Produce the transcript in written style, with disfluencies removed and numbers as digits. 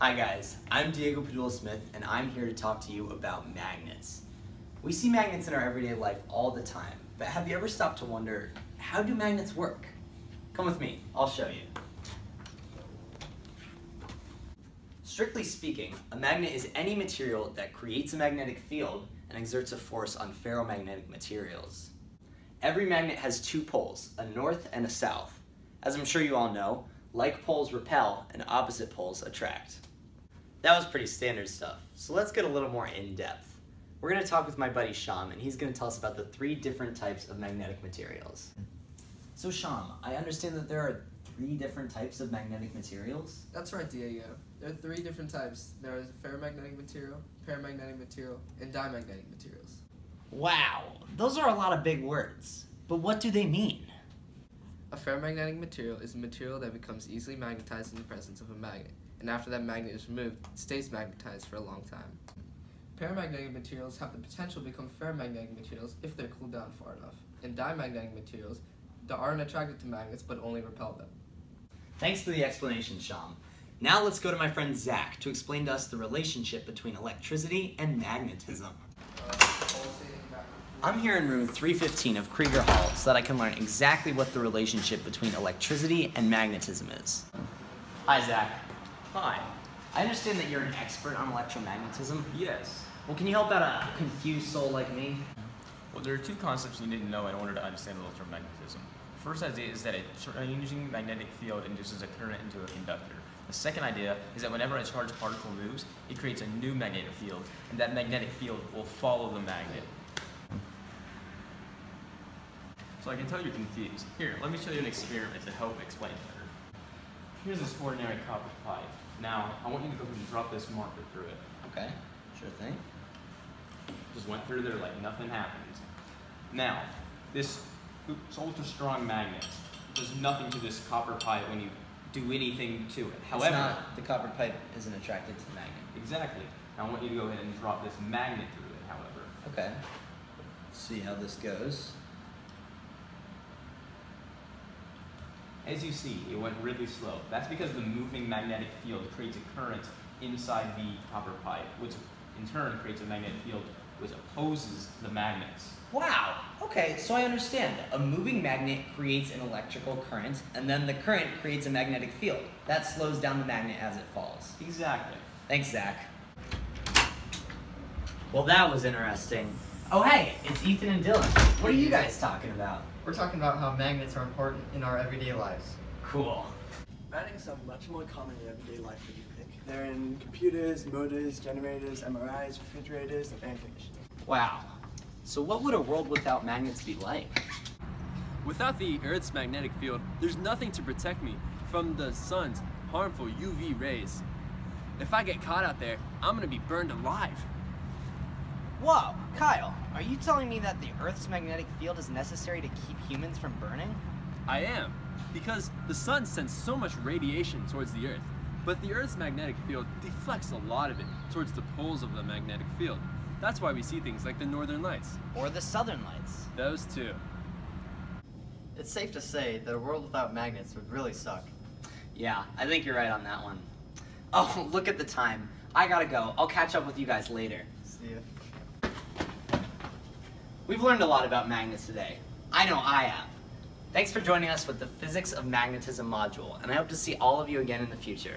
Hi guys, I'm Diego Padula-Smith and I'm here to talk to you about magnets. We see magnets in our everyday life all the time, but have you ever stopped to wonder, how do magnets work? Come with me, I'll show you. Strictly speaking, a magnet is any material that creates a magnetic field and exerts a force on ferromagnetic materials. Every magnet has two poles, a north and a south. As I'm sure you all know, like poles repel and opposite poles attract. That was pretty standard stuff, so let's get a little more in-depth. We're going to talk with my buddy Sham, and he's going to tell us about the 3 different types of magnetic materials. So Sham, I understand that there are 3 different types of magnetic materials? That's right, Diego. There are 3 different types. There is ferromagnetic material, paramagnetic material, and diamagnetic materials. Wow, those are a lot of big words. But what do they mean? A ferromagnetic material is a material that becomes easily magnetized in the presence of a magnet, and after that magnet is removed, it stays magnetized for a long time. Paramagnetic materials have the potential to become ferromagnetic materials if they're cooled down far enough, and diamagnetic materials that aren't attracted to magnets but only repel them. Thanks for the explanation, Sham. Now let's go to my friend Zach to explain to us the relationship between electricity and magnetism. I'm here in room 315 of Krieger Hall so that I can learn exactly what the relationship between electricity and magnetism is. Hi, Zach. Hi. I understand that you're an expert on electromagnetism. Yes. Well, can you help out a confused soul like me? Well, there are 2 concepts you need to know in order to understand electromagnetism. The first idea is that a changing magnetic field induces a current into a conductor. The second idea is that whenever a charged particle moves, it creates a new magnetic field, and that magnetic field will follow the magnet. So I can tell you're confused. Here, let me show you an experiment to help explain better. Here's this ordinary copper pipe. Now, I want you to go ahead and drop this marker through it. Okay, sure thing. Just went through there like nothing happened. Now, this ultra strong magnet does nothing to this copper pipe when you do anything to it. However, the copper pipe isn't attracted to the magnet. Exactly. Now I want you to go ahead and drop this magnet through it, however. Okay. Let's see how this goes. As you see, it went really slow. That's because the moving magnetic field creates a current inside the copper pipe, which in turn creates a magnetic field which opposes the magnets. Wow, okay, so I understand. A moving magnet creates an electrical current, and then the current creates a magnetic field. That slows down the magnet as it falls. Exactly. Thanks, Zach. Well, that was interesting. Oh, hey, it's Ethan and Dylan. What are you guys talking about? We're talking about how magnets are important in our everyday lives. Cool. Magnets are much more common in everyday life than you think. They're in computers, motors, generators, MRIs, refrigerators, and air conditioning. Wow. So what would a world without magnets be like? Without the Earth's magnetic field, there's nothing to protect me from the sun's harmful UV rays. If I get caught out there, I'm gonna be burned alive. Whoa, Kyle, are you telling me that the Earth's magnetic field is necessary to keep humans from burning? I am, because the sun sends so much radiation towards the Earth, but the Earth's magnetic field deflects a lot of it towards the poles of the magnetic field. That's why we see things like the Northern Lights. Or the Southern Lights. Those two. It's safe to say that a world without magnets would really suck. Yeah, I think you're right on that one. Oh, look at the time. I gotta go. I'll catch up with you guys later. See ya. We've learned a lot about magnets today. I know I have. Thanks for joining us with the Physics of Magnetism module, and I hope to see all of you again in the future.